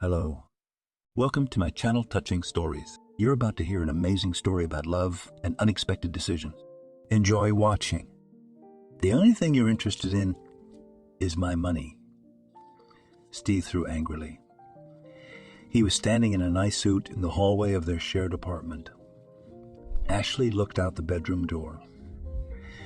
Hello. Welcome to my channel Touching Stories. You're about to hear an amazing story about love and unexpected decisions. Enjoy watching. The only thing you're interested in is my money. Steve threw angrily. He was standing in a nice suit in the hallway of their shared apartment. Ashley looked out the bedroom door.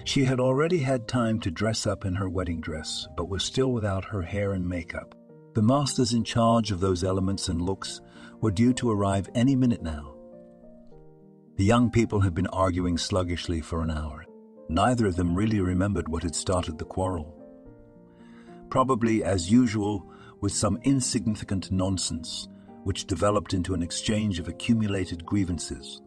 She had already had time to dress up in her wedding dress, but was still without her hair and makeup. The masters in charge of those elements and looks were due to arrive any minute now. The young people had been arguing sluggishly for an hour. Neither of them really remembered what had started the quarrel. Probably, as usual, with some insignificant nonsense, which developed into an exchange of accumulated grievances.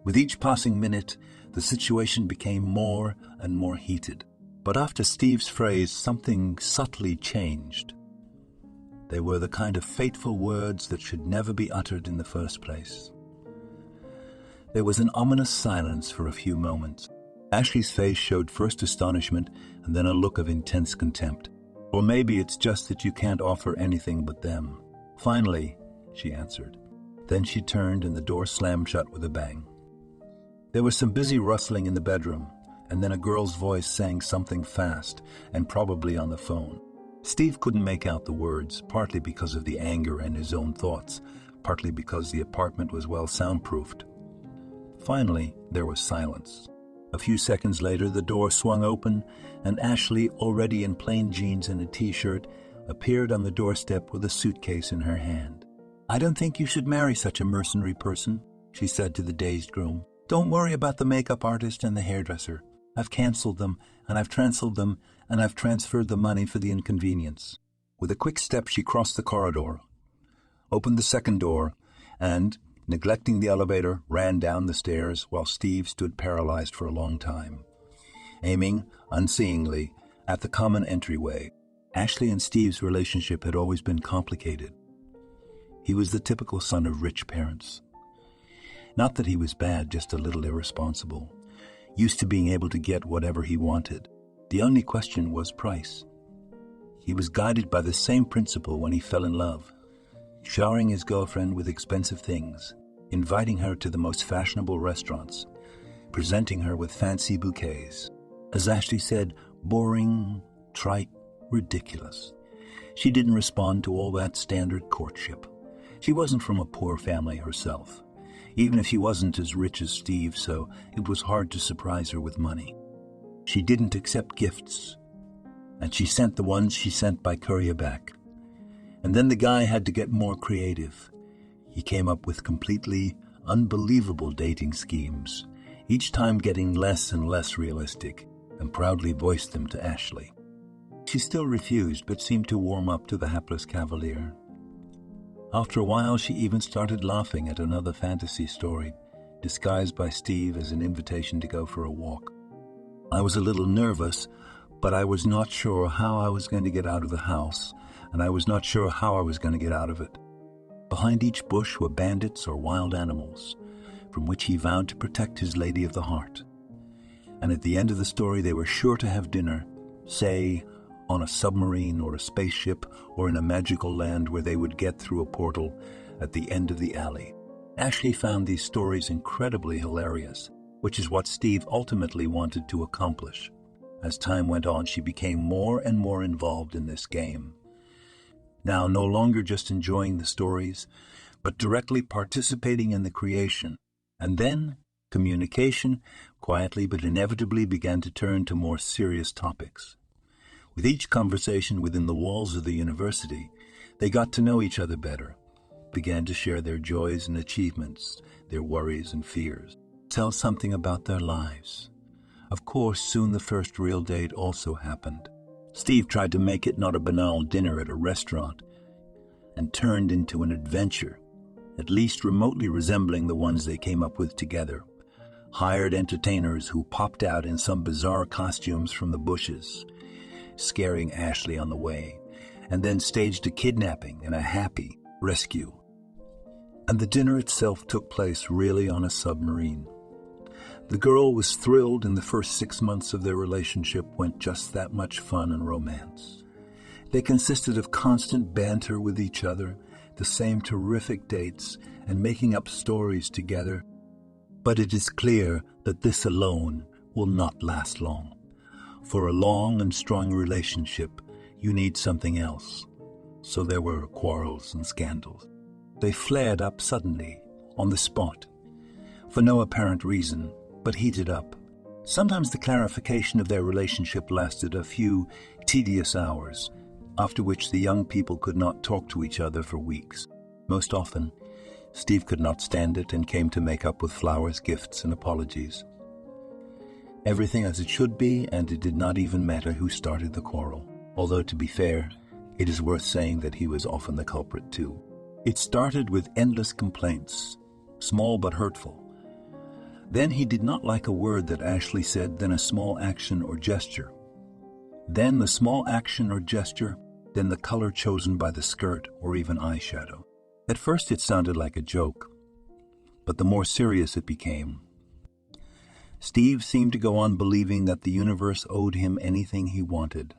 With each passing minute, the situation became more and more heated. But after Steve's phrase, something subtly changed. They were the kind of fateful words that should never be uttered in the first place. There was an ominous silence for a few moments. Ashley's face showed first astonishment and then a look of intense contempt. Or maybe it's just that you can't offer anything but them. Finally, she answered. Then she turned and the door slammed shut with a bang. There was some busy rustling in the bedroom, and then a girl's voice sang something fast and probably on the phone. Steve couldn't make out the words, partly because of the anger and his own thoughts, partly because the apartment was well soundproofed. Finally, there was silence. A few seconds later, the door swung open, and Ashley, already in plain jeans and a t-shirt, appeared on the doorstep with a suitcase in her hand. "I don't think you should marry such a mercenary person," she said to the dazed groom. "Don't worry about the makeup artist and the hairdresser. I've canceled them, and I've transferred them, and I've transferred the money for the inconvenience." With a quick step, she crossed the corridor, opened the second door, and, neglecting the elevator, ran down the stairs while Steve stood paralyzed for a long time, aiming, unseeingly, at the common entryway. Ashley and Steve's relationship had always been complicated. He was the typical son of rich parents. Not that he was bad, just a little irresponsible, used to being able to get whatever he wanted. The only question was price. He was guided by the same principle when he fell in love, showering his girlfriend with expensive things, inviting her to the most fashionable restaurants, presenting her with fancy bouquets. As Ashley said, boring, trite, ridiculous. She didn't respond to all that standard courtship. She wasn't from a poor family herself, even if she wasn't as rich as Steve, so it was hard to surprise her with money. She didn't accept gifts, and she sent the ones she sent by courier back. And then the guy had to get more creative. He came up with completely unbelievable dating schemes, each time getting less and less realistic, and proudly voiced them to Ashley. She still refused, but seemed to warm up to the hapless cavalier. After a while, she even started laughing at another fantasy story, disguised by Steve as an invitation to go for a walk. I was a little nervous, but I was not sure how I was going to get out of the house, and I was not sure how I was going to get out of it. Behind each bush were bandits or wild animals, from which he vowed to protect his lady of the heart. And at the end of the story, they were sure to have dinner, say, on a submarine or a spaceship or in a magical land where they would get through a portal at the end of the alley. Ashley found these stories incredibly hilarious, which is what Steve ultimately wanted to accomplish. As time went on, she became more and more involved in this game. Now no longer just enjoying the stories, but directly participating in the creation. And then communication, quietly but inevitably, began to turn to more serious topics. With each conversation within the walls of the university, they got to know each other better, began to share their joys and achievements, their worries and fears, tell something about their lives. Of course, soon the first real date also happened. Steve tried to make it not a banal dinner at a restaurant, and turned into an adventure, at least remotely resembling the ones they came up with together. Hired entertainers who popped out in some bizarre costumes from the bushes, scaring Ashley on the way, and then staged a kidnapping and a happy rescue. And the dinner itself took place really on a submarine. The girl was thrilled, and the first 6 months of their relationship went just that much fun and romance. They consisted of constant banter with each other, the same terrific dates, and making up stories together. But it is clear that this alone will not last long. For a long and strong relationship, you need something else. So there were quarrels and scandals. They flared up suddenly, on the spot, for no apparent reason, but heated up. Sometimes the clarification of their relationship lasted a few tedious hours, after which the young people could not talk to each other for weeks. Most often, Steve could not stand it and came to make up with flowers, gifts, and apologies. Everything as it should be, and it did not even matter who started the quarrel. Although, to be fair, it is worth saying that he was often the culprit too. It started with endless complaints, small but hurtful. Then he did not like a word that Ashley said, then a small action or gesture. Then the small action or gesture, then the color chosen by the skirt or even eyeshadow. At first it sounded like a joke, but the more serious it became. Steve seemed to go on believing that the universe owed him anything he wanted.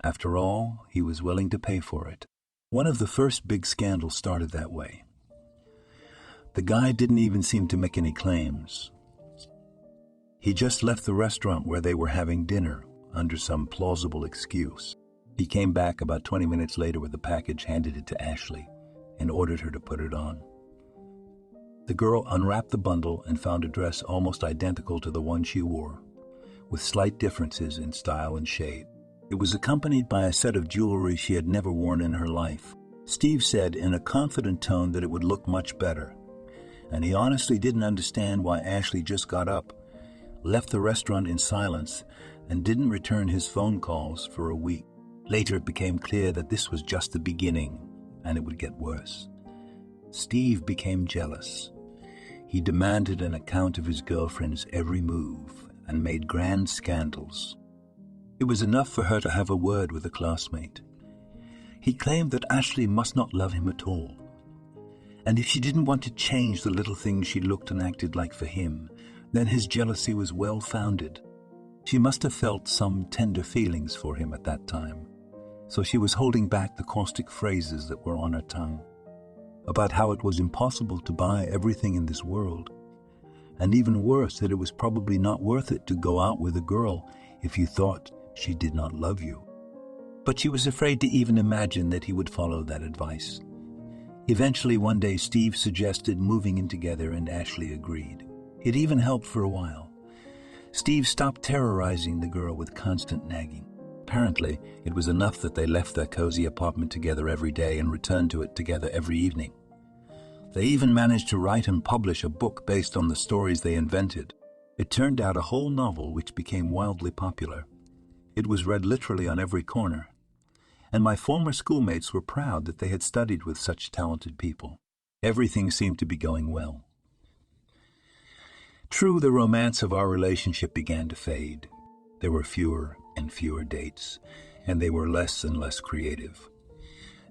After all, he was willing to pay for it. One of the first big scandals started that way. The guy didn't even seem to make any claims. He just left the restaurant where they were having dinner under some plausible excuse. He came back about 20 minutes later with a package, handed it to Ashley, and ordered her to put it on. The girl unwrapped the bundle and found a dress almost identical to the one she wore, with slight differences in style and shade. It was accompanied by a set of jewelry she had never worn in her life. Steve said in a confident tone that it would look much better, and he honestly didn't understand why Ashley just got up, left the restaurant in silence, and didn't return his phone calls for a week. Later it became clear that this was just the beginning, and it would get worse. Steve became jealous. He demanded an account of his girlfriend's every move and made grand scandals. It was enough for her to have a word with a classmate. He claimed that Ashley must not love him at all, and if she didn't want to change the little things she looked and acted like for him, then his jealousy was well-founded. She must have felt some tender feelings for him at that time, so she was holding back the caustic phrases that were on her tongue, about how it was impossible to buy everything in this world, and even worse, that it was probably not worth it to go out with a girl if you thought she did not love you. But she was afraid to even imagine that he would follow that advice. Eventually, one day, Steve suggested moving in together, and Ashley agreed. It even helped for a while. Steve stopped terrorizing the girl with constant nagging. Apparently, it was enough that they left their cozy apartment together every day and returned to it together every evening. They even managed to write and publish a book based on the stories they invented. It turned out a whole novel which became wildly popular. It was read literally on every corner, and my former schoolmates were proud that they had studied with such talented people. Everything seemed to be going well. True, the romance of our relationship began to fade. There were fewer and fewer dates, and they were less and less creative.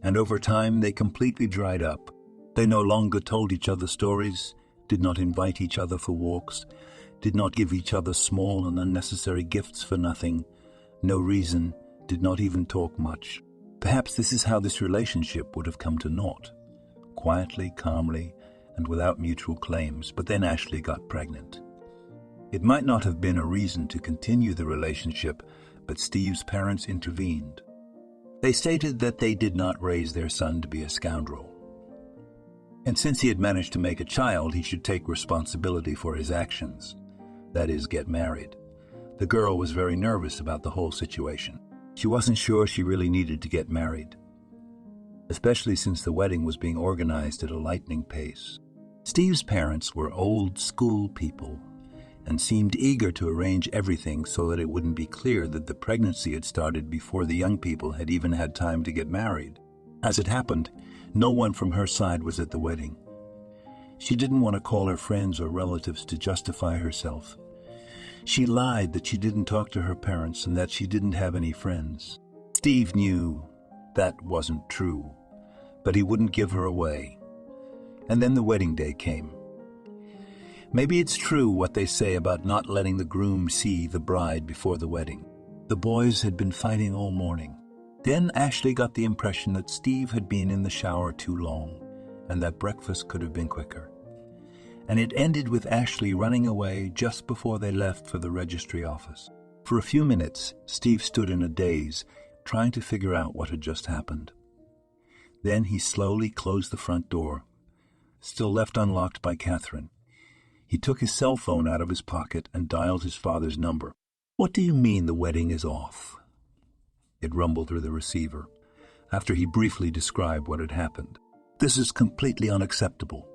And over time, they completely dried up. They no longer told each other stories, did not invite each other for walks, did not give each other small and unnecessary gifts for nothing, no reason, did not even talk much. Perhaps this is how this relationship would have come to naught, quietly, calmly, and without mutual claims. But then Ashley got pregnant. It might not have been a reason to continue the relationship, but Steve's parents intervened. They stated that they did not raise their son to be a scoundrel, and since he had managed to make a child, he should take responsibility for his actions, that is, get married. The girl was very nervous about the whole situation. She wasn't sure she really needed to get married, especially since the wedding was being organized at a lightning pace. Steve's parents were old school people and seemed eager to arrange everything so that it wouldn't be clear that the pregnancy had started before the young people had even had time to get married. As it happened, no one from her side was at the wedding. She didn't want to call her friends or relatives to justify herself. She lied that she didn't talk to her parents and that she didn't have any friends. Steve knew that wasn't true, but he wouldn't give her away. And then the wedding day came. Maybe it's true what they say about not letting the groom see the bride before the wedding. The boys had been fighting all morning. Then Ashley got the impression that Steve had been in the shower too long and that breakfast could have been quicker. And it ended with Ashley running away just before they left for the registry office. For a few minutes, Steve stood in a daze, trying to figure out what had just happened. Then he slowly closed the front door, still left unlocked by Catherine. He took his cell phone out of his pocket and dialed his father's number. "What do you mean the wedding is off?" It rumbled through the receiver, after he briefly described what had happened. "This is completely unacceptable.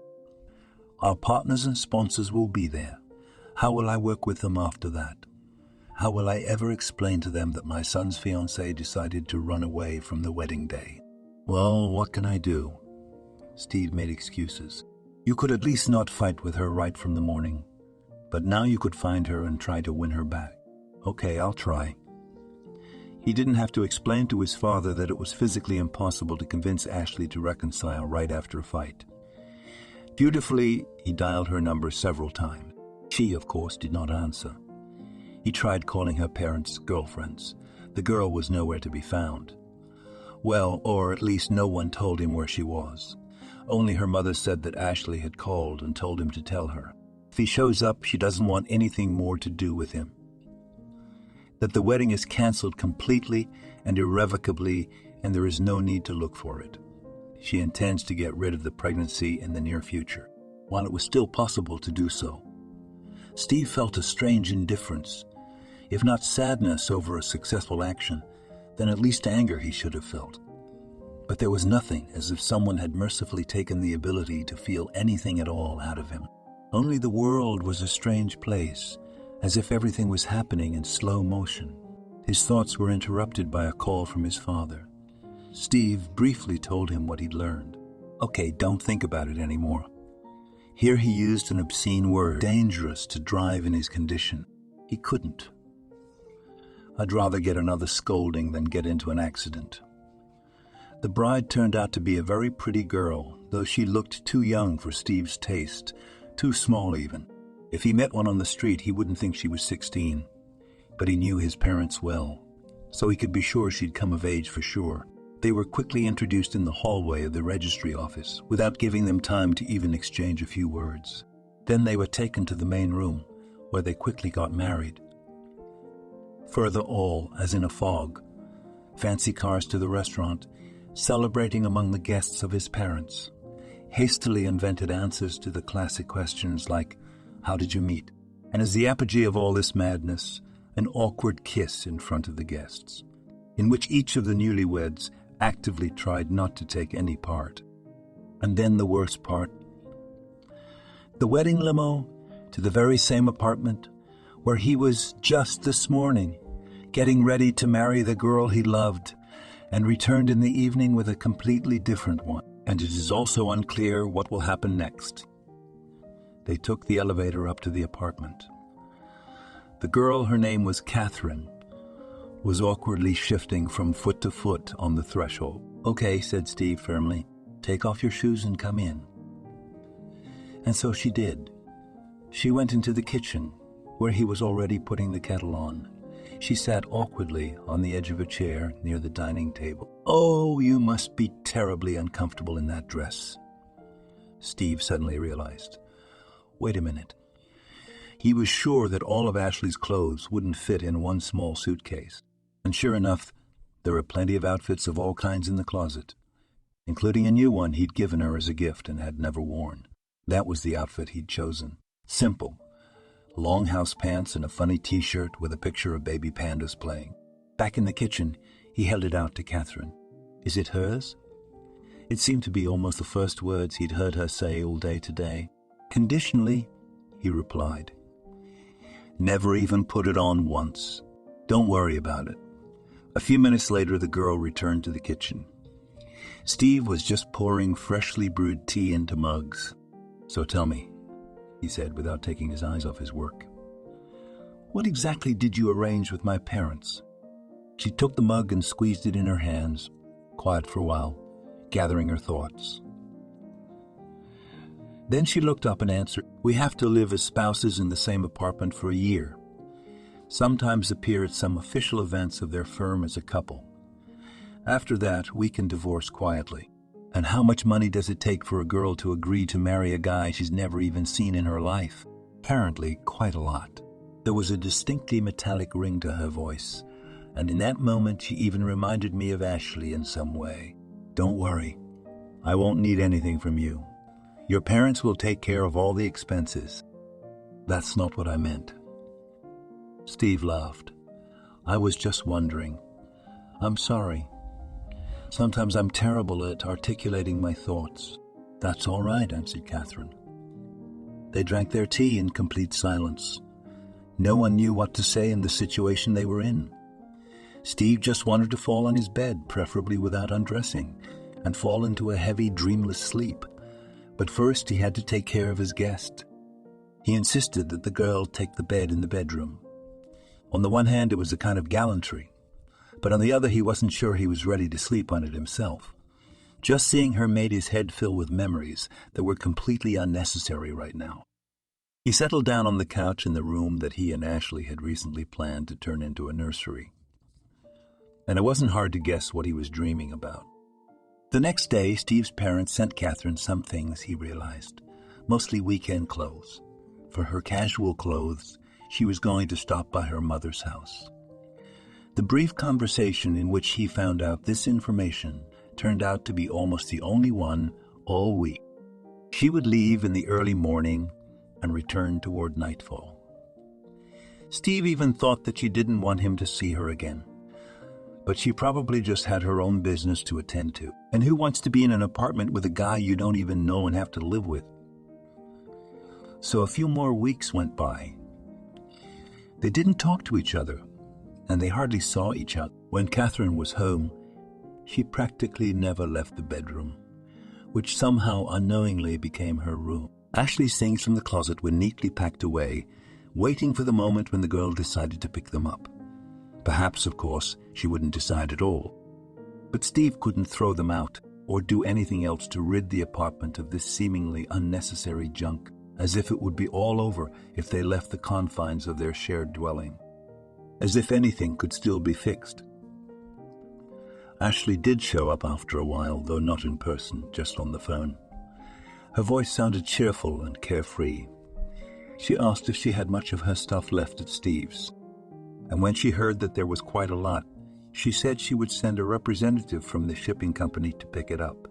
Our partners and sponsors will be there. How will I work with them after that? How will I ever explain to them that my son's fiancée decided to run away from the wedding day?" "Well, what can I do?" Steve made excuses. "You could at least not fight with her right from the morning. But now you could find her and try to win her back." "Okay, I'll try." He didn't have to explain to his father that it was physically impossible to convince Ashley to reconcile right after a fight. Dutifully, he dialed her number several times. She, of course, did not answer. He tried calling her parents' girlfriends. The girl was nowhere to be found. Well, or at least no one told him where she was. Only her mother said that Ashley had called and told him to tell her. If he shows up, she doesn't want anything more to do with him. That the wedding is canceled completely and irrevocably, and there is no need to look for it. She intends to get rid of the pregnancy in the near future, while it was still possible to do so. Steve felt a strange indifference, if not sadness over a successful action, then at least anger he should have felt. But there was nothing, as if someone had mercifully taken the ability to feel anything at all out of him. Only the world was a strange place, as if everything was happening in slow motion. His thoughts were interrupted by a call from his father. Steve briefly told him what he'd learned. "Okay, don't think about it anymore." Here he used an obscene word, dangerous to drive in his condition. He couldn't. "I'd rather get another scolding than get into an accident." The bride turned out to be a very pretty girl, though she looked too young for Steve's taste, too small even. If he met one on the street, he wouldn't think she was 16. But he knew his parents well, so he could be sure she'd come of age for sure. They were quickly introduced in the hallway of the registry office, without giving them time to even exchange a few words. Then they were taken to the main room, where they quickly got married. Further all, as in a fog, fancy cars to the restaurant, celebrating among the guests of his parents, hastily invented answers to the classic questions like, "How did you meet?" And as the apogee of all this madness, an awkward kiss in front of the guests, in which each of the newlyweds actively tried not to take any part. And then the worst part. The wedding limo to the very same apartment where he was just this morning, getting ready to marry the girl he loved, and returned in the evening with a completely different one. And it is also unclear what will happen next. They took the elevator up to the apartment. The girl, her name was Catherine, was awkwardly shifting from foot to foot on the threshold. "Okay," said Steve firmly. "Take off your shoes and come in." And so she did. She went into the kitchen, where he was already putting the kettle on. She sat awkwardly on the edge of a chair near the dining table. "Oh, you must be terribly uncomfortable in that dress," Steve suddenly realized. Wait a minute. He was sure that all of Ashley's clothes wouldn't fit in one small suitcase. And sure enough, there were plenty of outfits of all kinds in the closet, including a new one he'd given her as a gift and had never worn. That was the outfit he'd chosen. Simple. Long house pants and a funny t-shirt with a picture of baby pandas playing. Back in the kitchen, he held it out to Catherine. "Is it hers?" It seemed to be almost the first words he'd heard her say all day today. "Conditionally," he replied. "Never even put it on once. Don't worry about it." A few minutes later, the girl returned to the kitchen. Steve was just pouring freshly brewed tea into mugs. "So tell me," he said without taking his eyes off his work, "what exactly did you arrange with my parents?" She took the mug and squeezed it in her hands, quiet for a while, gathering her thoughts. Then she looked up and answered, "We have to live as spouses in the same apartment for a year. Sometimes appear at some official events of their firm as a couple. After that, we can divorce quietly. And how much money does it take for a girl to agree to marry a guy she's never even seen in her life? Apparently, quite a lot. There was a distinctly metallic ring to her voice, and in that moment she even reminded me of Ashley in some way. Don't worry, I won't need anything from you. Your parents will take care of all the expenses. That's not what I meant. Steve laughed. I was just wondering. I'm sorry. Sometimes I'm terrible at articulating my thoughts. That's all right, answered Catherine. They drank their tea in complete silence. No one knew what to say in the situation they were in. Steve just wanted to fall on his bed, preferably without undressing, and fall into a heavy, dreamless sleep. But first he had to take care of his guest. He insisted that the girl take the bed in the bedroom. On the one hand, it was a kind of gallantry, but on the other, he wasn't sure he was ready to sleep on it himself. Just seeing her made his head fill with memories that were completely unnecessary right now. He settled down on the couch in the room that he and Ashley had recently planned to turn into a nursery. And it wasn't hard to guess what he was dreaming about. The next day, Steve's parents sent Catherine some things, he realized, mostly weekend clothes. For her casual clothes, she was going to stop by her mother's house. The brief conversation in which he found out this information turned out to be almost the only one all week. She would leave in the early morning and return toward nightfall. Steve even thought that she didn't want him to see her again. But she probably just had her own business to attend to. And who wants to be in an apartment with a guy you don't even know and have to live with? So a few more weeks went by. They didn't talk to each other, and they hardly saw each other. When Catherine was home, she practically never left the bedroom, which somehow unknowingly became her room. Ashley's things from the closet were neatly packed away, waiting for the moment when the girl decided to pick them up. Perhaps, of course, she wouldn't decide at all. But Steve couldn't throw them out or do anything else to rid the apartment of this seemingly unnecessary junk, as if it would be all over if they left the confines of their shared dwelling. As if anything could still be fixed. Ashley did show up after a while, though not in person, just on the phone. Her voice sounded cheerful and carefree. She asked if she had much of her stuff left at Steve's. And when she heard that there was quite a lot, she said she would send a representative from the shipping company to pick it up.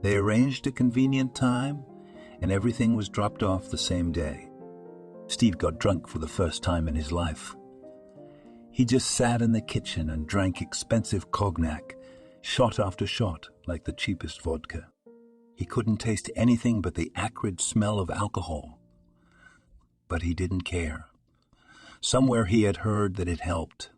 They arranged a convenient time, and everything was dropped off the same day. Steve got drunk for the first time in his life. He just sat in the kitchen and drank expensive cognac, shot after shot, like the cheapest vodka. He couldn't taste anything but the acrid smell of alcohol. But he didn't care. Somewhere he had heard that it helped.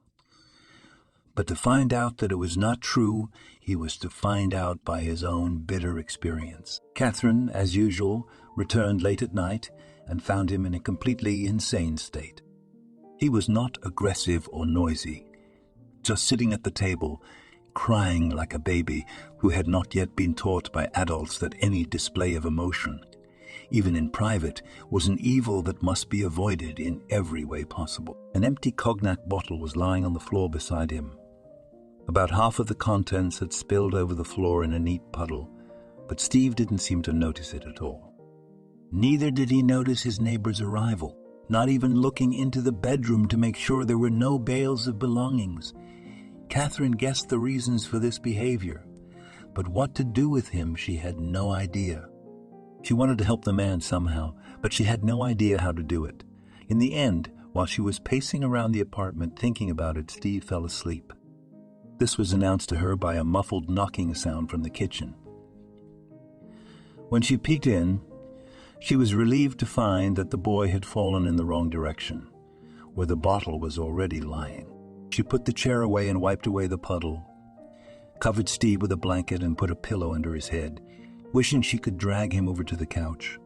But to find out that it was not true, he was to find out by his own bitter experience. Catherine, as usual, returned late at night and found him in a completely insane state. He was not aggressive or noisy, just sitting at the table, crying like a baby who had not yet been taught by adults that any display of emotion, even in private, was an evil that must be avoided in every way possible. An empty cognac bottle was lying on the floor beside him. About half of the contents had spilled over the floor in a neat puddle, but Steve didn't seem to notice it at all. Neither did he notice his neighbor's arrival, not even looking into the bedroom to make sure there were no bales of belongings. Catherine guessed the reasons for this behavior, but what to do with him she had no idea. She wanted to help the man somehow, but she had no idea how to do it. In the end, while she was pacing around the apartment thinking about it, Steve fell asleep. This was announced to her by a muffled knocking sound from the kitchen. When she peeked in, she was relieved to find that the boy had fallen in the wrong direction, where the bottle was already lying. She put the chair away and wiped away the puddle, covered Steve with a blanket and put a pillow under his head, wishing she could drag him over to the couch.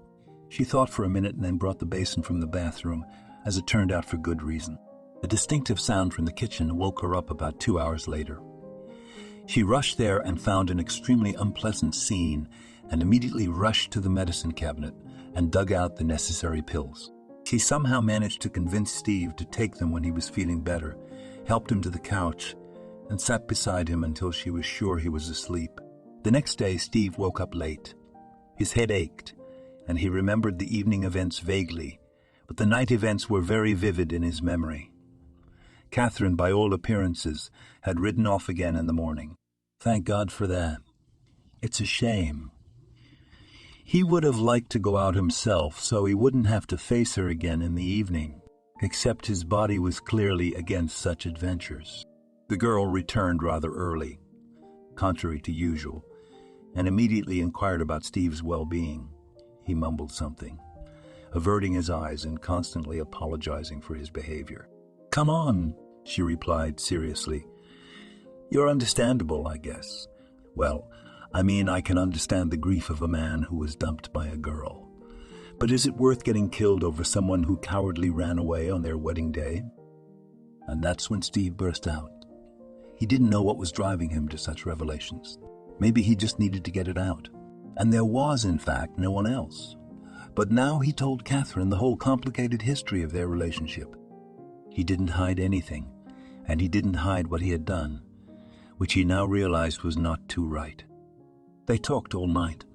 She thought for a minute and then brought the basin from the bathroom, as it turned out for good reason. A distinctive sound from the kitchen woke her up about 2 hours later. She rushed there and found an extremely unpleasant scene and immediately rushed to the medicine cabinet and dug out the necessary pills. She somehow managed to convince Steve to take them when he was feeling better, helped him to the couch, and sat beside him until she was sure he was asleep. The next day, Steve woke up late. His head ached, and he remembered the evening events vaguely, but the night events were very vivid in his memory. Catherine, by all appearances, had ridden off again in the morning. Thank God for that. It's a shame. He would have liked to go out himself so he wouldn't have to face her again in the evening, except his body was clearly against such adventures. The girl returned rather early, contrary to usual, and immediately inquired about Steve's well-being. He mumbled something, averting his eyes and constantly apologizing for his behavior. "Come on," she replied seriously. "You're understandable, I guess. Well, I mean, I can understand the grief of a man who was dumped by a girl. But is it worth getting killed over someone who cowardly ran away on their wedding day?" And that's when Steve burst out. He didn't know what was driving him to such revelations. Maybe he just needed to get it out. And there was, in fact, no one else. But now he told Catherine the whole complicated history of their relationship. He didn't hide anything, and he didn't hide what he had done, which he now realized was not too right. They talked all night.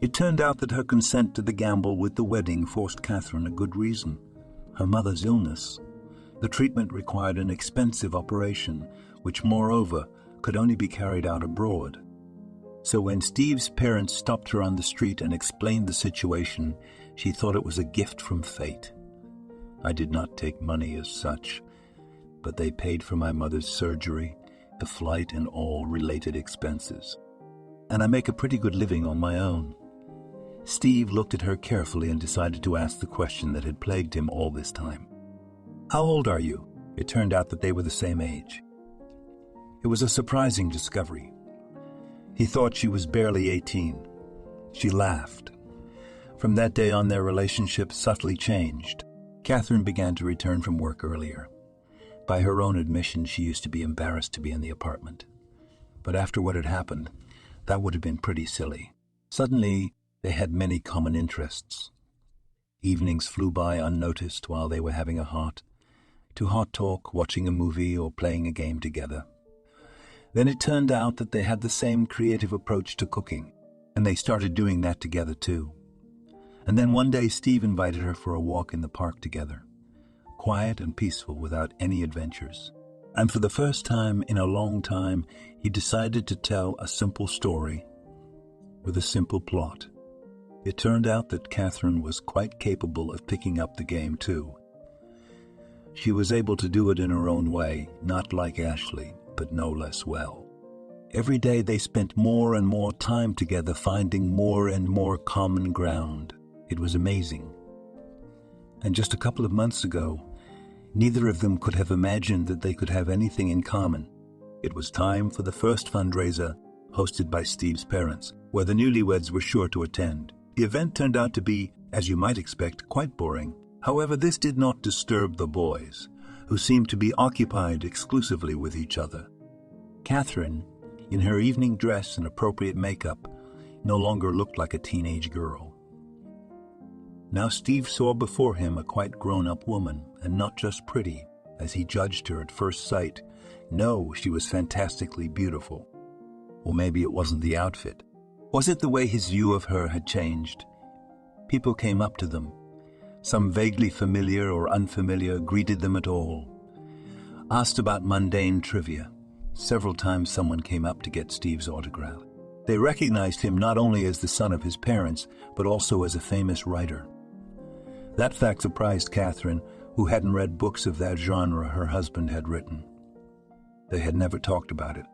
It turned out that her consent to the gamble with the wedding forced Catherine a good reason: her mother's illness. The treatment required an expensive operation, which, moreover, could only be carried out abroad. So when Steve's parents stopped her on the street and explained the situation, she thought it was a gift from fate. I did not take money as such, but they paid for my mother's surgery, the flight, and all related expenses. And I make a pretty good living on my own. Steve looked at her carefully and decided to ask the question that had plagued him all this time. "How old are you?" It turned out that they were the same age. It was a surprising discovery. He thought she was barely 18. She laughed. From that day on, their relationship subtly changed. Catherine began to return from work earlier. By her own admission, she used to be embarrassed to be in the apartment. But after what had happened, that would have been pretty silly. Suddenly, they had many common interests. Evenings flew by unnoticed while they were having a hot talk, watching a movie, or playing a game together. Then it turned out that they had the same creative approach to cooking, and they started doing that together too. And then one day Steve invited her for a walk in the park together, quiet and peaceful without any adventures. And for the first time in a long time, he decided to tell a simple story with a simple plot. It turned out that Catherine was quite capable of picking up the game too. She was able to do it in her own way, not like Ashley, but no less well. Every day they spent more and more time together, finding more and more common ground. It was amazing. And just a couple of months ago, neither of them could have imagined that they could have anything in common. It was time for the first fundraiser, hosted by Steve's parents, where the newlyweds were sure to attend. The event turned out to be, as you might expect, quite boring. However, this did not disturb the boys, who seemed to be occupied exclusively with each other. Catherine, in her evening dress and appropriate makeup, no longer looked like a teenage girl. Now Steve saw before him a quite grown-up woman, and not just pretty, as he judged her at first sight. No, she was fantastically beautiful. Or maybe it wasn't the outfit. Was it the way his view of her had changed? People came up to them. Some vaguely familiar or unfamiliar greeted them at all. Asked about mundane trivia. Several times someone came up to get Steve's autograph. They recognized him not only as the son of his parents, but also as a famous writer. That fact surprised Catherine, who hadn't read books of that genre her husband had written. They had never talked about it.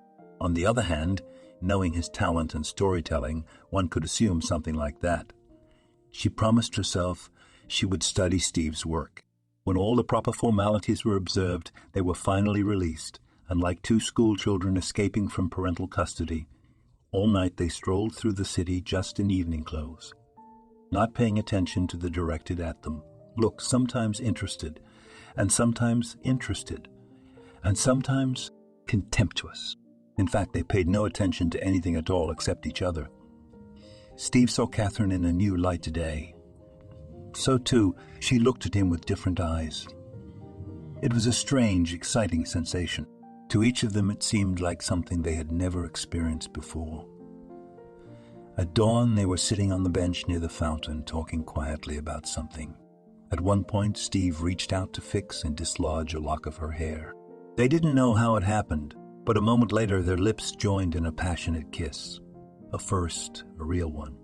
On the other hand, knowing his talent and storytelling, one could assume something like that. She promised herself she would study Steve's work. When all the proper formalities were observed, they were finally released, and like two schoolchildren escaping from parental custody, all night they strolled through the city just in evening clothes, not paying attention to the directed at them look, sometimes interested, and sometimes contemptuous. In fact, they paid no attention to anything at all except each other. Steve saw Catherine in a new light today. So too, she looked at him with different eyes. It was a strange, exciting sensation. To each of them it seemed like something they had never experienced before. At dawn, they were sitting on the bench near the fountain, talking quietly about something. At one point, Steve reached out to fix and dislodge a lock of her hair. They didn't know how it happened, but a moment later their lips joined in a passionate kiss. A first, a real one.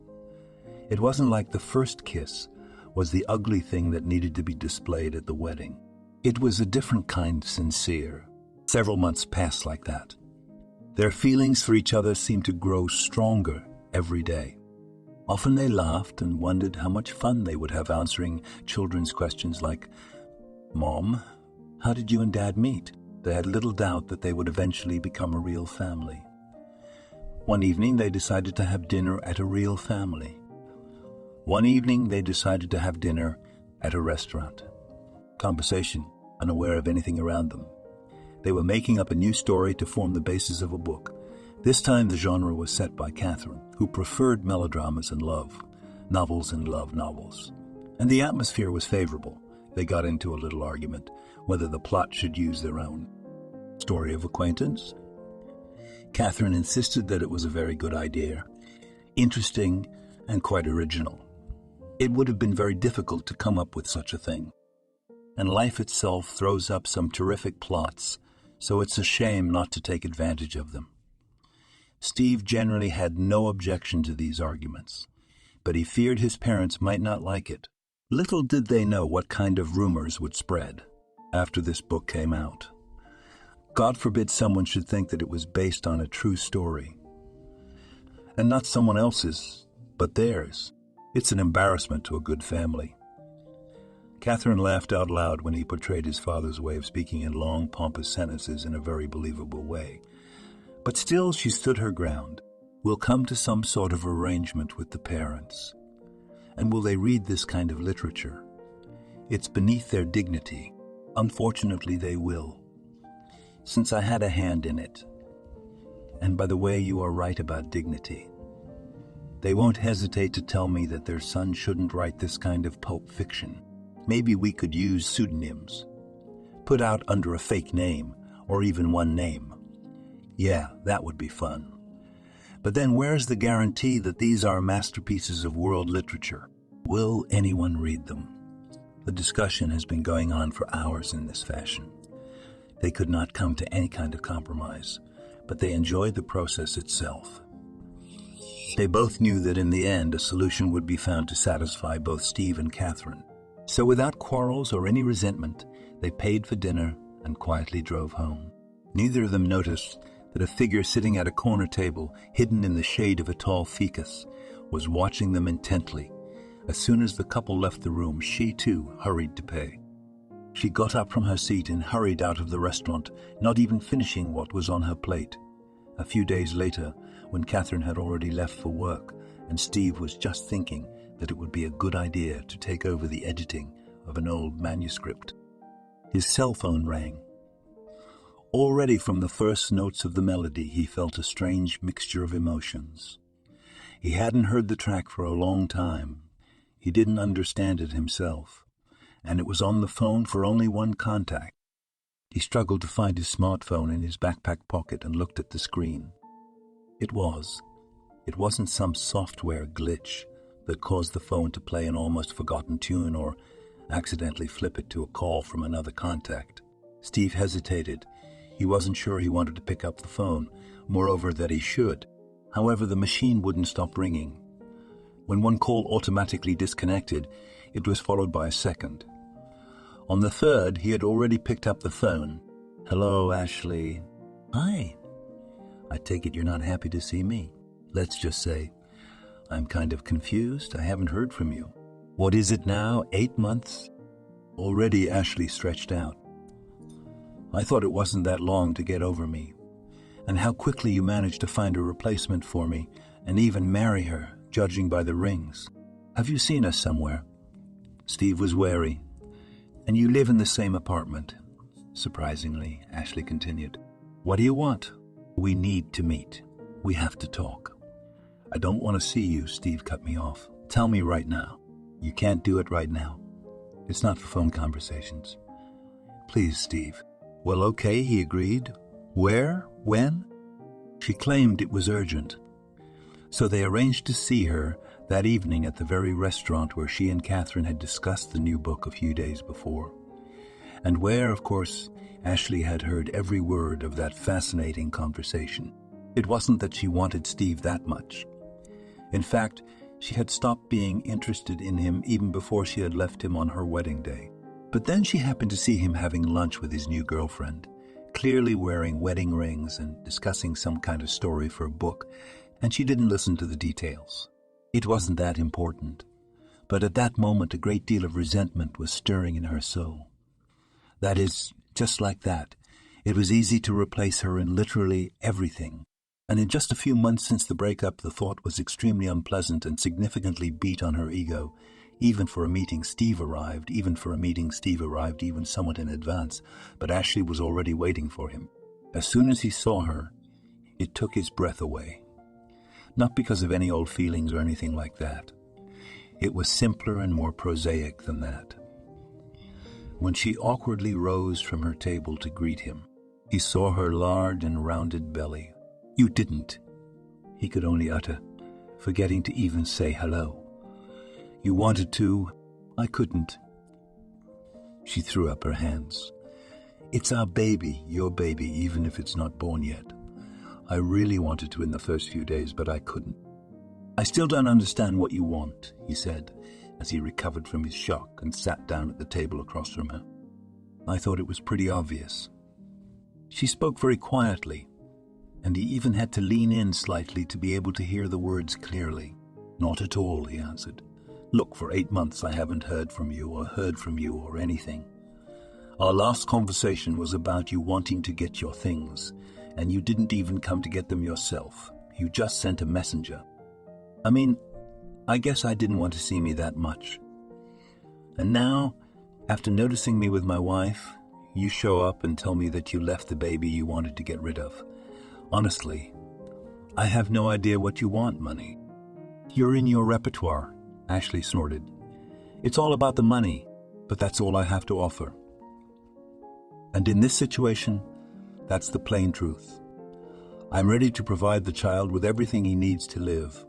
It wasn't like the first kiss was the ugly thing that needed to be displayed at the wedding. It was a different kind of sincere. Several months passed like that. Their feelings for each other seemed to grow stronger every day. Often they laughed and wondered how much fun they would have answering children's questions like, "Mom, how did you and Dad meet?" They had little doubt that they would eventually become a real family. One evening they decided to have dinner at a real family. One evening they decided to have dinner at a restaurant. Conversation, unaware of anything around them. They were making up a new story to form the basis of a book. This time the genre was set by Catherine, who preferred melodramas and love, novels and love novels. And the atmosphere was favorable. They got into a little argument whether the plot should use their own story of acquaintance. Catherine insisted that it was a very good idea, interesting and quite original. It would have been very difficult to come up with such a thing. And life itself throws up some terrific plots, so it's a shame not to take advantage of them. Steve generally had no objection to these arguments, but he feared his parents might not like it. Little did they know what kind of rumors would spread after this book came out. God forbid someone should think that it was based on a true story. And not someone else's, but theirs. It's an embarrassment to a good family. Catherine laughed out loud when he portrayed his father's way of speaking in long, pompous sentences in a very believable way. But still she stood her ground. We'll come to some sort of arrangement with the parents. And will they read this kind of literature? It's beneath their dignity. Unfortunately, they will. Since I had a hand in it. And by the way, you are right about dignity. They won't hesitate to tell me that their son shouldn't write this kind of pulp fiction. Maybe we could use pseudonyms. Put out under a fake name, or even one name. Yeah, that would be fun. But then where's the guarantee that these are masterpieces of world literature? Will anyone read them? The discussion has been going on for hours in this fashion. They could not come to any kind of compromise, but they enjoyed the process itself. They both knew that in the end a solution would be found to satisfy both Steve and Catherine. So without quarrels or any resentment, they paid for dinner and quietly drove home. Neither of them noticed that a figure sitting at a corner table, hidden in the shade of a tall ficus, was watching them intently. As soon as the couple left the room, she too hurried to pay. She got up from her seat and hurried out of the restaurant, not even finishing what was on her plate. A few days later, when Catherine had already left for work, and Steve was just thinking that it would be a good idea to take over the editing of an old manuscript, his cell phone rang. Already from the first notes of the melody, he felt a strange mixture of emotions. He hadn't heard the track for a long time. He didn't understand it himself, and it was on the phone for only one contact. He struggled to find his smartphone in his backpack pocket and looked at the screen. It wasn't some software glitch that caused the phone to play an almost forgotten tune or accidentally flip it to a call from another contact. Steve hesitated. He wasn't sure he wanted to pick up the phone, moreover that he should. However, the machine wouldn't stop ringing. When one call automatically disconnected, it was followed by a second. On the third, he had already picked up the phone. "Hello, Ashley." "Hi. I take it you're not happy to see me. Let's just say, I'm kind of confused. I haven't heard from you. What is it now, 8 months?" Already Ashley stretched out. "I thought it wasn't that long to get over me. And how quickly you managed to find a replacement for me and even marry her, judging by the rings. Have you seen us somewhere?" Steve was wary. "And you live in the same apartment?" Surprisingly, Ashley continued. "What do you want?" "We need to meet. We have to talk." "I don't want to see you," Steve cut me off. "Tell me right now." "You can't do it right now. It's not for phone conversations." "Please, Steve." "Well, okay," he agreed. Where? When? She claimed it was urgent. So they arranged to see her that evening at the very restaurant where she and Catherine had discussed the new book a few days before, and where, of course, Ashley had heard every word of that fascinating conversation. It wasn't that she wanted Steve that much. In fact, she had stopped being interested in him even before she had left him on her wedding day. But then she happened to see him having lunch with his new girlfriend, clearly wearing wedding rings and discussing some kind of story for a book, and she didn't listen to the details. It wasn't that important, but at that moment a great deal of resentment was stirring in her soul. That is, just like that, it was easy to replace her in literally everything, and in just a few months since the breakup the thought was extremely unpleasant and significantly beat on her ego. Even for a meeting Steve arrived even somewhat in advance, but Ashley was already waiting for him. As soon as he saw her, it took his breath away. Not because of any old feelings or anything like that. It was simpler and more prosaic than that. When she awkwardly rose from her table to greet him, he saw her large and rounded belly. "You didn't," he could only utter, forgetting to even say hello. "You wanted to. I couldn't." She threw up her hands. "It's our baby, your baby, even if it's not born yet. I really wanted to in the first few days, but I couldn't." "I still don't understand what you want," he said, as he recovered from his shock and sat down at the table across from her. "I thought it was pretty obvious." She spoke very quietly, and he even had to lean in slightly to be able to hear the words clearly. "Not at all," he answered. "Look, for 8 months I haven't heard from you or anything. Our last conversation was about you wanting to get your things, and you didn't even come to get them yourself. You just sent a messenger. I mean, I guess I didn't want to see me that much. And now, after noticing me with my wife, you show up and tell me that you left the baby you wanted to get rid of. Honestly, I have no idea what you want, money." "You're in your repertoire," Ashley snorted. "It's all about the money, but that's all I have to offer. And in this situation, that's the plain truth. I'm ready to provide the child with everything he needs to live,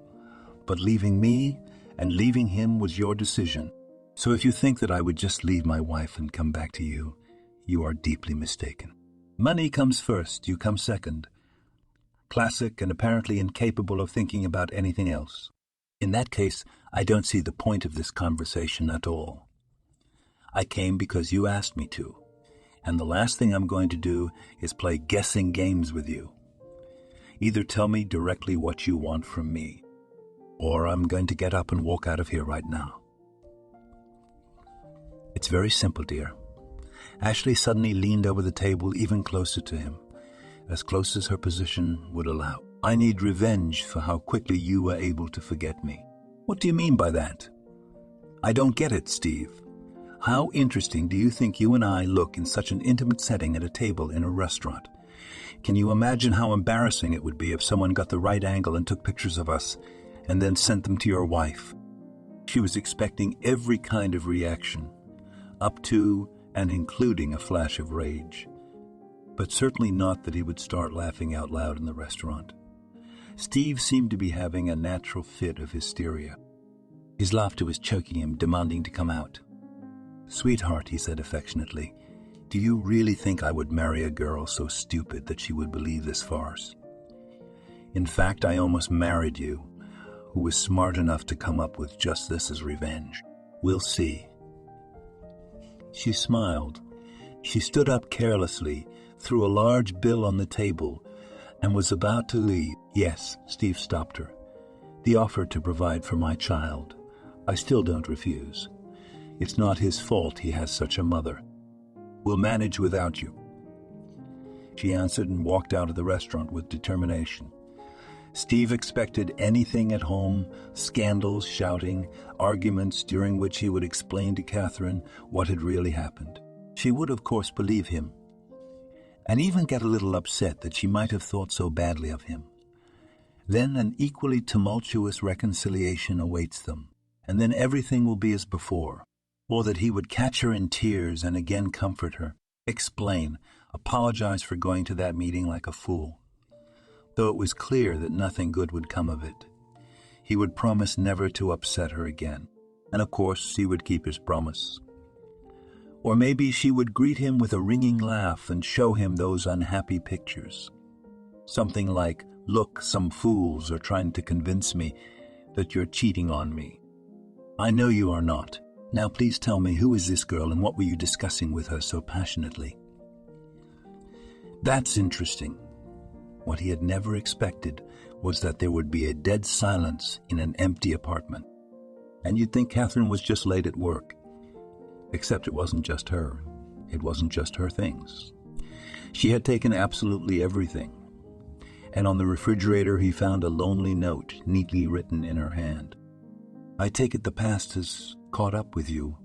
but leaving me and leaving him was your decision. So if you think that I would just leave my wife and come back to you, you are deeply mistaken. Money comes first, you come second. Classic and apparently incapable of thinking about anything else. In that case, I don't see the point of this conversation at all. I came because you asked me to, and the last thing I'm going to do is play guessing games with you. Either tell me directly what you want from me, or I'm going to get up and walk out of here right now." "It's very simple, dear." Ashley suddenly leaned over the table even closer to him, as close as her position would allow. "I need revenge for how quickly you were able to forget me." "What do you mean by that?" "I don't get it, Steve. How interesting do you think you and I look in such an intimate setting at a table in a restaurant? Can you imagine how embarrassing it would be if someone got the right angle and took pictures of us and then sent them to your wife?" She was expecting every kind of reaction, up to and including a flash of rage, but certainly not that he would start laughing out loud in the restaurant. Steve seemed to be having a natural fit of hysteria. His laughter was choking him, demanding to come out. "Sweetheart," he said affectionately, "do you really think I would marry a girl so stupid that she would believe this farce? In fact, I almost married you, who was smart enough to come up with just this as revenge. We'll see." She smiled. She stood up carelessly, threw a large bill on the table, and was about to leave. "Yes," Steve stopped her. "The offer to provide for my child. I still don't refuse. It's not his fault he has such a mother. We'll manage without you." She answered and walked out of the restaurant with determination. Steve expected anything at home, scandals, shouting, arguments during which he would explain to Catherine what had really happened. She would, of course, believe him, and even get a little upset that she might have thought so badly of him. Then an equally tumultuous reconciliation awaits them, and then everything will be as before, or that he would catch her in tears and again comfort her, explain, apologized for going to that meeting like a fool, though it was clear that nothing good would come of it. He would promise never to upset her again, and of course he would keep his promise. Or maybe she would greet him with a ringing laugh and show him those unhappy pictures. Something like, "Look, some fools are trying to convince me that you're cheating on me. I know you are not. Now please tell me, who is this girl and what were you discussing with her so passionately?" That's interesting. What he had never expected was that there would be a dead silence in an empty apartment. And you'd think Catherine was just late at work. Except it wasn't just her. It wasn't just her things. She had taken absolutely everything. And on the refrigerator he found a lonely note neatly written in her hand. "I take it the past has caught up with you,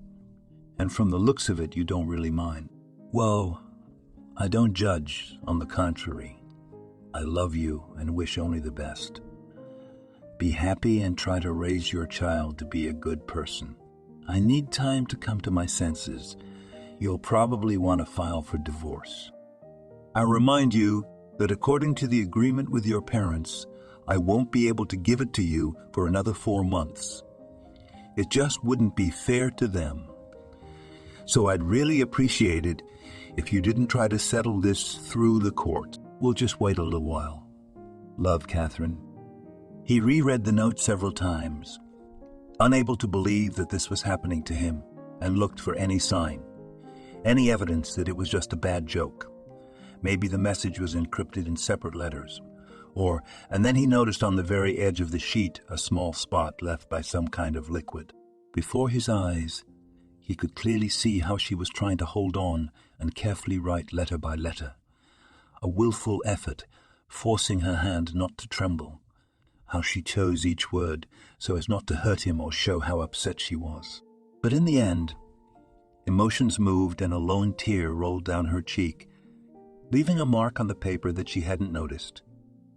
and from the looks of it you don't really mind." "Well, I don't judge, on the contrary. I love you and wish only the best. Be happy and try to raise your child to be a good person. I need time to come to my senses. You'll probably want to file for divorce. I remind you that according to the agreement with your parents, I won't be able to give it to you for another 4 months. It just wouldn't be fair to them. So I'd really appreciate it if you didn't try to settle this through the court. We'll just wait a little while. Love, Catherine." He reread the note several times, unable to believe that this was happening to him, and looked for any sign, any evidence that it was just a bad joke. Maybe the message was encrypted in separate letters. And then he noticed on the very edge of the sheet a small spot left by some kind of liquid. Before his eyes, he could clearly see how she was trying to hold on and carefully write letter by letter. A willful effort, forcing her hand not to tremble. How she chose each word so as not to hurt him or show how upset she was. But in the end, emotions moved and a lone tear rolled down her cheek, leaving a mark on the paper that she hadn't noticed.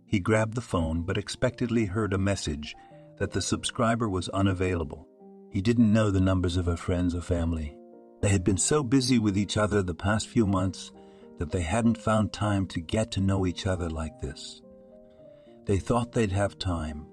He grabbed the phone but expectedly heard a message that the subscriber was unavailable. He didn't know the numbers of her friends or family. They had been so busy with each other the past few months that they hadn't found time to get to know each other like this. They thought they'd have time.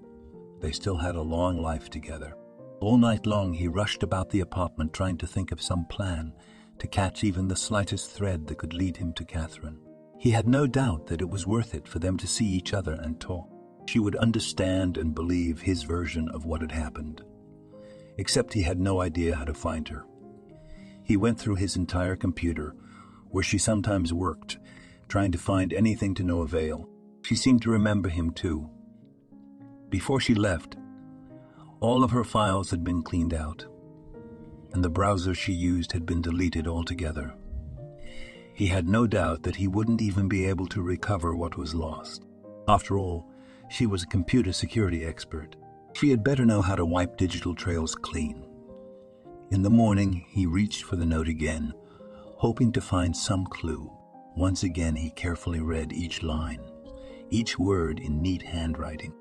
They still had a long life together. All night long he rushed about the apartment trying to think of some plan to catch even the slightest thread that could lead him to Catherine. He had no doubt that it was worth it for them to see each other and talk. She would understand and believe his version of what had happened. Except he had no idea how to find her. He went through his entire computer, where she sometimes worked, trying to find anything to no avail. She seemed to remember him too. Before she left, all of her files had been cleaned out, and the browser she used had been deleted altogether. He had no doubt that he wouldn't even be able to recover what was lost. After all, she was a computer security expert. She had better know how to wipe digital trails clean. In the morning, he reached for the note again, hoping to find some clue. Once again, he carefully read each line, each word in neat handwriting.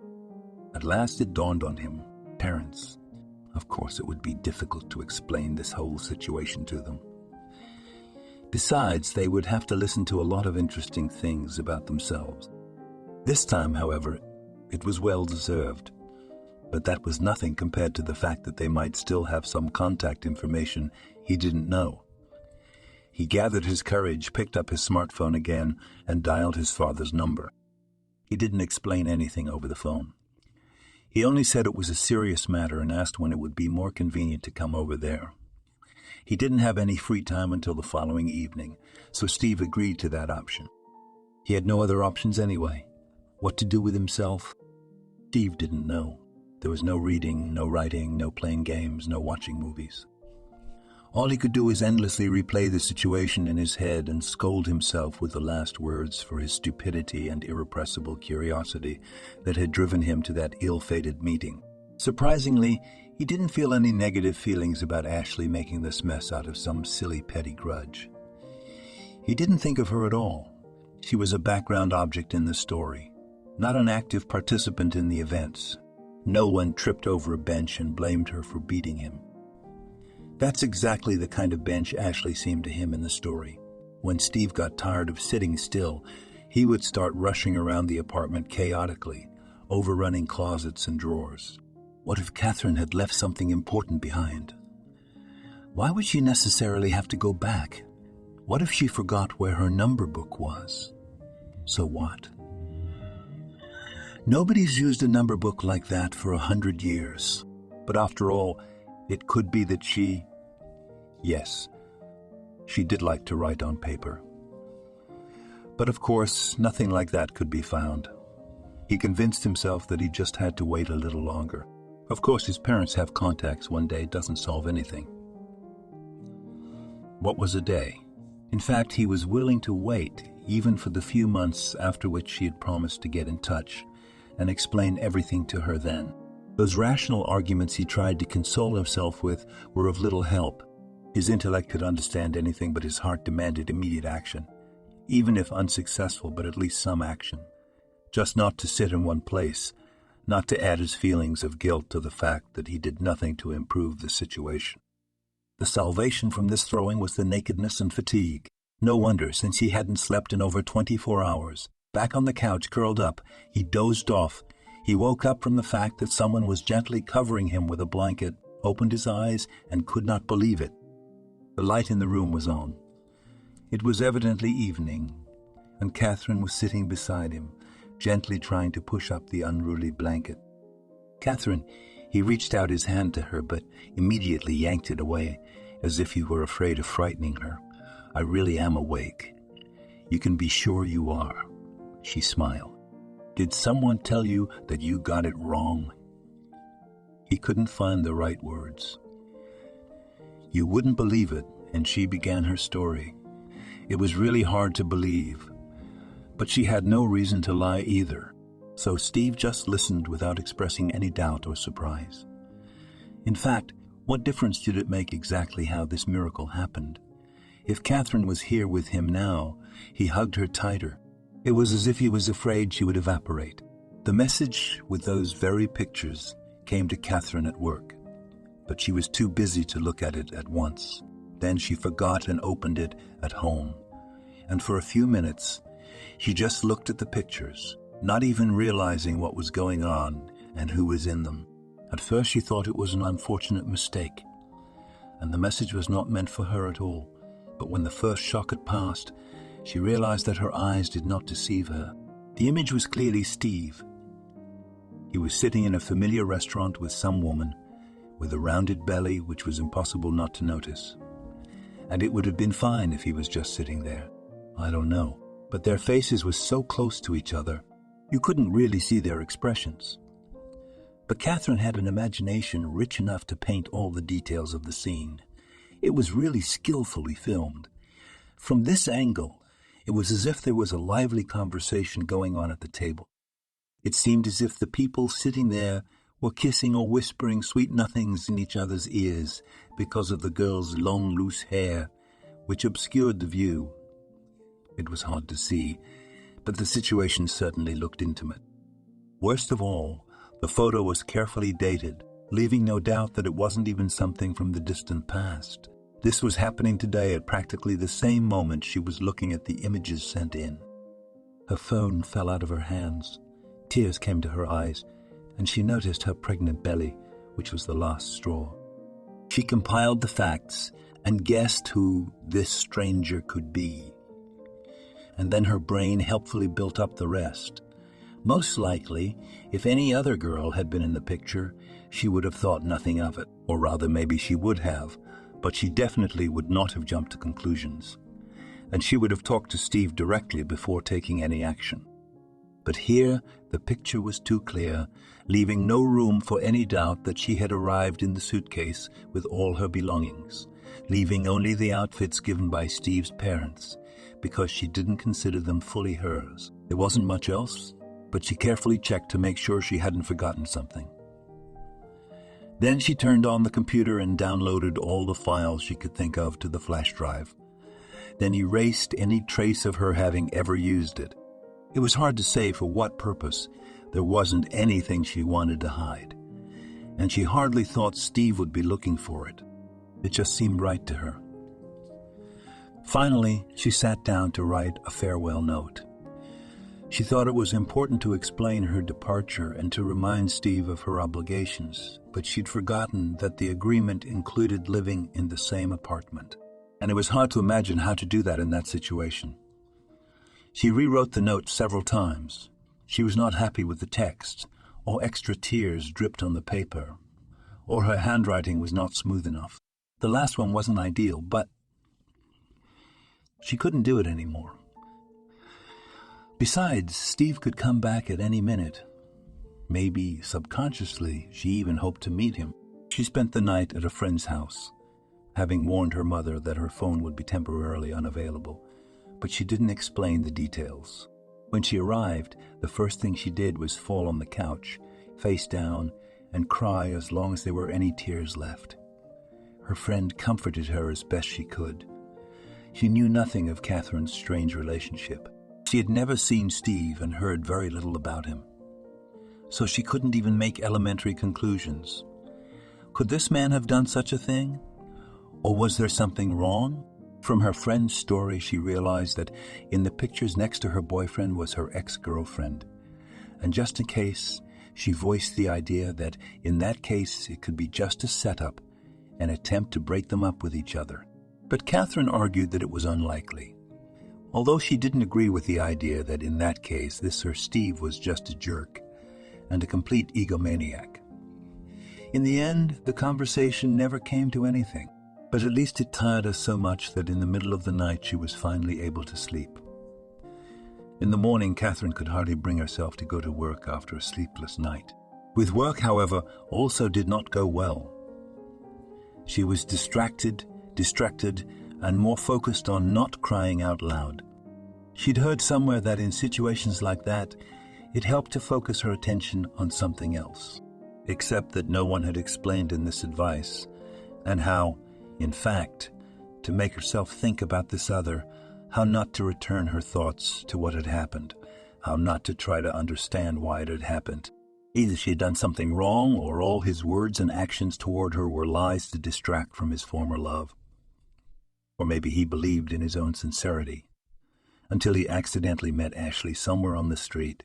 At last it dawned on him. Parents. Of course it would be difficult to explain this whole situation to them. Besides, they would have to listen to a lot of interesting things about themselves. This time, however, it was well deserved. But that was nothing compared to the fact that they might still have some contact information he didn't know. He gathered his courage, picked up his smartphone again, and dialed his father's number. He didn't explain anything over the phone. He only said it was a serious matter and asked when it would be more convenient to come over there. He didn't have any free time until the following evening, so Steve agreed to that option. He had no other options anyway. What to do with himself? Steve didn't know. There was no reading, no writing, no playing games, no watching movies. All he could do was endlessly replay the situation in his head and scold himself with the last words for his stupidity and irrepressible curiosity that had driven him to that ill-fated meeting. Surprisingly, he didn't feel any negative feelings about Ashley making this mess out of some silly petty grudge. He didn't think of her at all. She was a background object in the story, not an active participant in the events. No one tripped over a bench and blamed her for beating him. That's exactly the kind of bench Ashley seemed to him in the story. When Steve got tired of sitting still, he would start rushing around the apartment chaotically, overrunning closets and drawers. What if Catherine had left something important behind? Why would she necessarily have to go back? What if she forgot where her number book was? So what? Nobody's used a number book like that for 100 years. But after all, it could be that yes, she did like to write on paper. But of course, nothing like that could be found. He convinced himself that he just had to wait a little longer. Of course, his parents have contacts one day doesn't solve anything. What was a day? In fact, he was willing to wait, even for the few months after which he had promised to get in touch and explain everything to her then. Those rational arguments he tried to console himself with were of little help. His intellect could understand anything, but his heart demanded immediate action, even if unsuccessful, but at least some action. Just not to sit in one place, not to add his feelings of guilt to the fact that he did nothing to improve the situation. The salvation from this throwing was the nakedness and fatigue. No wonder, since he hadn't slept in over 24 hours. Back on the couch, curled up, he dozed off. He woke up from the fact that someone was gently covering him with a blanket, opened his eyes, and could not believe it. The light in the room was on. It was evidently evening, and Catherine was sitting beside him, gently trying to push up the unruly blanket. "Catherine," he reached out his hand to her, but immediately yanked it away, as if he were afraid of frightening her. "I really am awake. You can be sure you are." She smiled. "Did someone tell you that you got it wrong?" He couldn't find the right words. "You wouldn't believe it," and she began her story. It was really hard to believe, but she had no reason to lie either, so Steve just listened without expressing any doubt or surprise. In fact, what difference did it make exactly how this miracle happened? If Catherine was here with him now, he hugged her tighter. It was as if he was afraid she would evaporate. The message with those very pictures came to Catherine at work, but she was too busy to look at it at once. Then she forgot and opened it at home. And for a few minutes, she just looked at the pictures, not even realizing what was going on and who was in them. At first she thought it was an unfortunate mistake, and the message was not meant for her at all. But when the first shock had passed, she realized that her eyes did not deceive her. The image was clearly Steve. He was sitting in a familiar restaurant with some woman, with a rounded belly which was impossible not to notice. And it would have been fine if he was just sitting there. I don't know. But their faces were so close to each other, you couldn't really see their expressions. But Catherine had an imagination rich enough to paint all the details of the scene. It was really skillfully filmed. From this angle, it was as if there was a lively conversation going on at the table. It seemed as if the people sitting there were kissing or whispering sweet nothings in each other's ears because of the girl's long, loose hair, which obscured the view. It was hard to see, but the situation certainly looked intimate. Worst of all, the photo was carefully dated, leaving no doubt that it wasn't even something from the distant past. This was happening today at practically the same moment she was looking at the images sent in. Her phone fell out of her hands. Tears came to her eyes, and she noticed her pregnant belly, which was the last straw. She compiled the facts and guessed who this stranger could be. And then her brain helpfully built up the rest. Most likely, if any other girl had been in the picture, she would have thought nothing of it, or rather maybe she would have, but she definitely would not have jumped to conclusions. And she would have talked to Steve directly before taking any action. But here, the picture was too clear, leaving no room for any doubt that she had arrived in the suitcase with all her belongings, leaving only the outfits given by Steve's parents, because she didn't consider them fully hers. There wasn't much else, but she carefully checked to make sure she hadn't forgotten something. Then she turned on the computer and downloaded all the files she could think of to the flash drive, then erased any trace of her having ever used it. It was hard to say for what purpose. There wasn't anything she wanted to hide, and she hardly thought Steve would be looking for it. It just seemed right to her. Finally, she sat down to write a farewell note. She thought it was important to explain her departure and to remind Steve of her obligations, but she'd forgotten that the agreement included living in the same apartment, and it was hard to imagine how to do that in that situation. She rewrote the note several times. She was not happy with the text, or extra tears dripped on the paper, or her handwriting was not smooth enough. The last one wasn't ideal, but she couldn't do it anymore. Besides, Steve could come back at any minute. Maybe subconsciously, she even hoped to meet him. She spent the night at a friend's house, having warned her mother that her phone would be temporarily unavailable, but she didn't explain the details. When she arrived, the first thing she did was fall on the couch, face down, and cry as long as there were any tears left. Her friend comforted her as best she could. She knew nothing of Catherine's strange relationship. She had never seen Steve and heard very little about him, so she couldn't even make elementary conclusions. Could this man have done such a thing? Or was there something wrong? From her friend's story, she realized that in the pictures next to her boyfriend was her ex-girlfriend. And just in case, she voiced the idea that in that case it could be just a setup, an attempt to break them up with each other. But Catherine argued that it was unlikely. Although she didn't agree with the idea that in that case this Sir Steve was just a jerk and a complete egomaniac. In the end, the conversation never came to anything, but at least it tired us so much that in the middle of the night she was finally able to sleep. In the morning, Catherine could hardly bring herself to go to work after a sleepless night. With work, however, also did not go well. She was distracted, and more focused on not crying out loud. She'd heard somewhere that in situations like that, it helped to focus her attention on something else, except that no one had explained in this advice, and how, in fact, to make herself think about this other, how not to return her thoughts to what had happened, how not to try to understand why it had happened. Either she had done something wrong, or all his words and actions toward her were lies to distract from his former love. Or maybe he believed in his own sincerity, until he accidentally met Ashley somewhere on the street,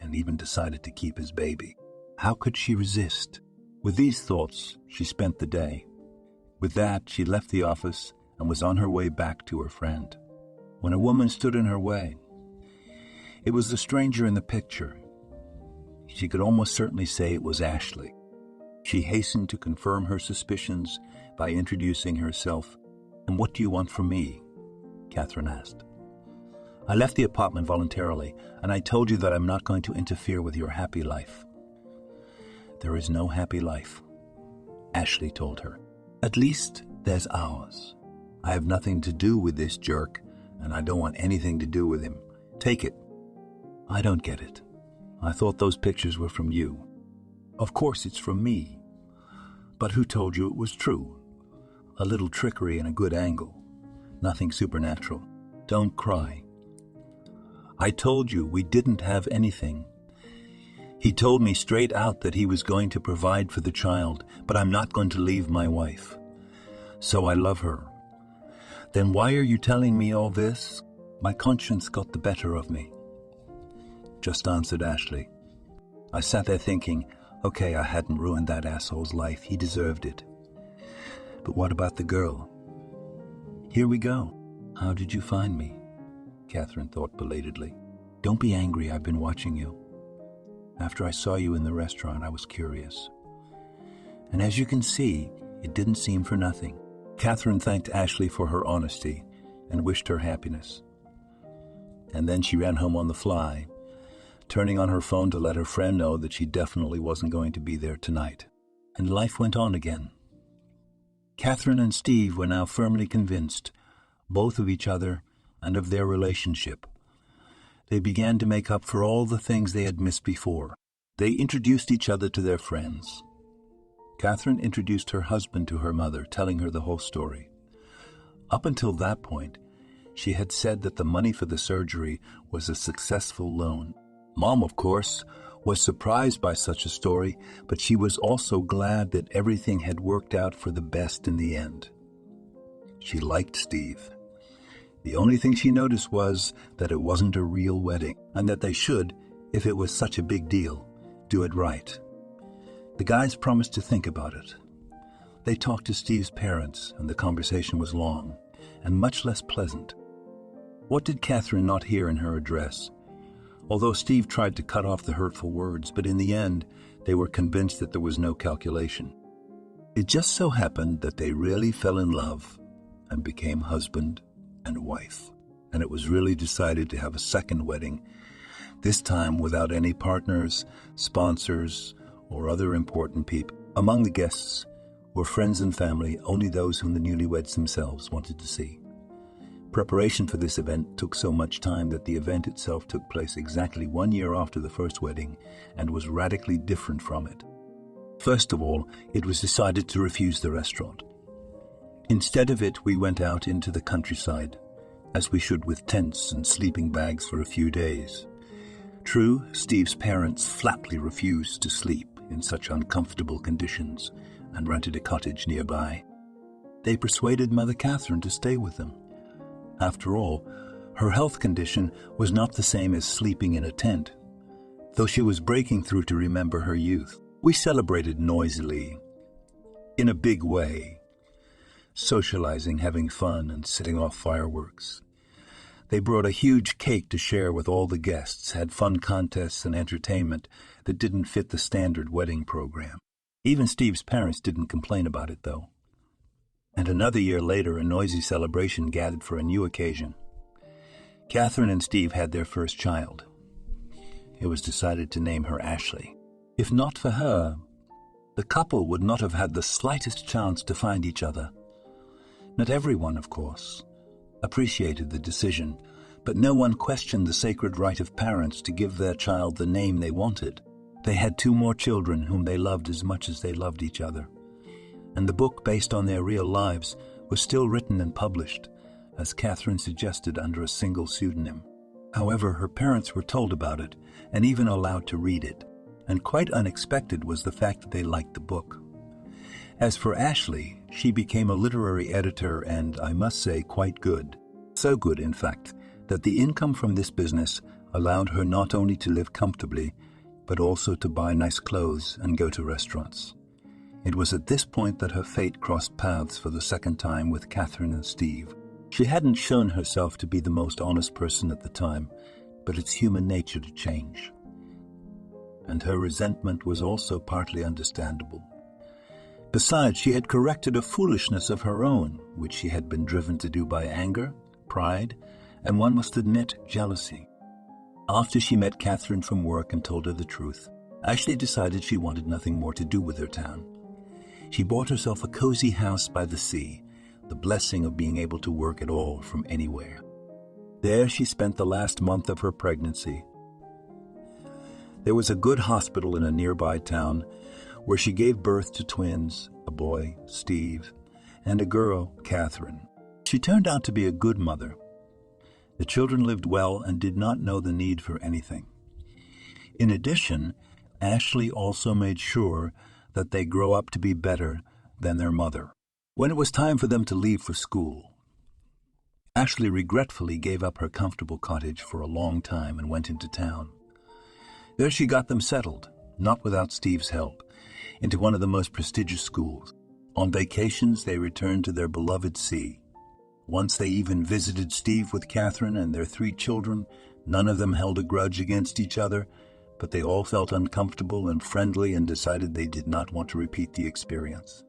and even decided to keep his baby. How could she resist? With these thoughts, she spent the day. With that, she left the office and was on her way back to her friend, when a woman stood in her way. It was the stranger in the picture. She could almost certainly say it was Ashley. She hastened to confirm her suspicions by introducing herself. "And what do you want from me?" Catherine asked. "I left the apartment voluntarily, and I told you that I'm not going to interfere with your happy life." "There is no happy life," Ashley told her. "At least there's ours. I have nothing to do with this jerk, and I don't want anything to do with him. Take it." "I don't get it. I thought those pictures were from you." "Of course it's from me. But who told you it was true? A little trickery and a good angle. Nothing supernatural. Don't cry. I told you we didn't have anything. He told me straight out that he was going to provide for the child, but I'm not going to leave my wife. So I love her. Then why are you telling me all this? My conscience got the better of me," just answered Ashley. I sat there thinking, okay, I hadn't ruined that asshole's life. He deserved it. But what about the girl? Here we go. "How did you find me?" Catherine thought belatedly. "Don't be angry, I've been watching you. After I saw you in the restaurant, I was curious. And as you can see, it didn't seem for nothing." Catherine thanked Ashley for her honesty and wished her happiness. And then she ran home on the fly, turning on her phone to let her friend know that she definitely wasn't going to be there tonight. And life went on again. Catherine and Steve were now firmly convinced, both of each other and of their relationship. They began to make up for all the things they had missed before. They introduced each other to their friends. Catherine introduced her husband to her mother, telling her the whole story. Up until that point, she had said that the money for the surgery was a successful loan. Mom, of course, was surprised by such a story, but she was also glad that everything had worked out for the best in the end. She liked Steve. The only thing she noticed was that it wasn't a real wedding, and that they should, if it was such a big deal, do it right. The guys promised to think about it. They talked to Steve's parents, and the conversation was long, and much less pleasant. What did Catherine not hear in her address? Although Steve tried to cut off the hurtful words, but in the end, they were convinced that there was no calculation. It just so happened that they really fell in love and became husband and wife, and it was really decided to have a second wedding, this time without any partners, sponsors, or other important people. Among the guests were friends and family, only those whom the newlyweds themselves wanted to see. Preparation for this event took so much time that the event itself took place exactly 1 year after the first wedding and was radically different from it. First of all, it was decided to refuse the restaurant. Instead of it, we went out into the countryside, as we should with tents and sleeping bags for a few days. True, Steve's parents flatly refused to sleep in such uncomfortable conditions and rented a cottage nearby. They persuaded Mother Catherine to stay with them. After all, her health condition was not the same as sleeping in a tent, though she was breaking through to remember her youth. We celebrated noisily, in a big way, socializing, having fun, and setting off fireworks. They brought a huge cake to share with all the guests, had fun contests and entertainment that didn't fit the standard wedding program. Even Steve's parents didn't complain about it, though. And another year later, a noisy celebration gathered for a new occasion. Catherine and Steve had their first child. It was decided to name her Ashley. If not for her, the couple would not have had the slightest chance to find each other. Not everyone, of course, appreciated the decision, but no one questioned the sacred right of parents to give their child the name they wanted. They had 2 more children whom they loved as much as they loved each other. And the book, based on their real lives, was still written and published, as Catherine suggested, under a single pseudonym. However, her parents were told about it and even allowed to read it, and quite unexpected was the fact that they liked the book. As for Ashley, she became a literary editor and, I must say, quite good. So good, in fact, that the income from this business allowed her not only to live comfortably, but also to buy nice clothes and go to restaurants. It was at this point that her fate crossed paths for the second time with Catherine and Steve. She hadn't shown herself to be the most honest person at the time, but it's human nature to change. And her resentment was also partly understandable. Besides, she had corrected a foolishness of her own, which she had been driven to do by anger, pride, and one must admit, jealousy. After she met Catherine from work and told her the truth, Ashley decided she wanted nothing more to do with her town. She bought herself a cozy house by the sea, the blessing of being able to work at all from anywhere. There she spent the last month of her pregnancy. There was a good hospital in a nearby town where she gave birth to twins, a boy, Steve, and a girl, Catherine. She turned out to be a good mother. The children lived well and did not know the need for anything. In addition, Ashley also made sure that they grow up to be better than their mother. When it was time for them to leave for school, Ashley regretfully gave up her comfortable cottage for a long time and went into town. There she got them settled, not without Steve's help, into one of the most prestigious schools. On vacations, they returned to their beloved sea. Once they even visited Steve with Catherine and their 3 children. None of them held a grudge against each other, but they all felt uncomfortable and friendly and decided they did not want to repeat the experience.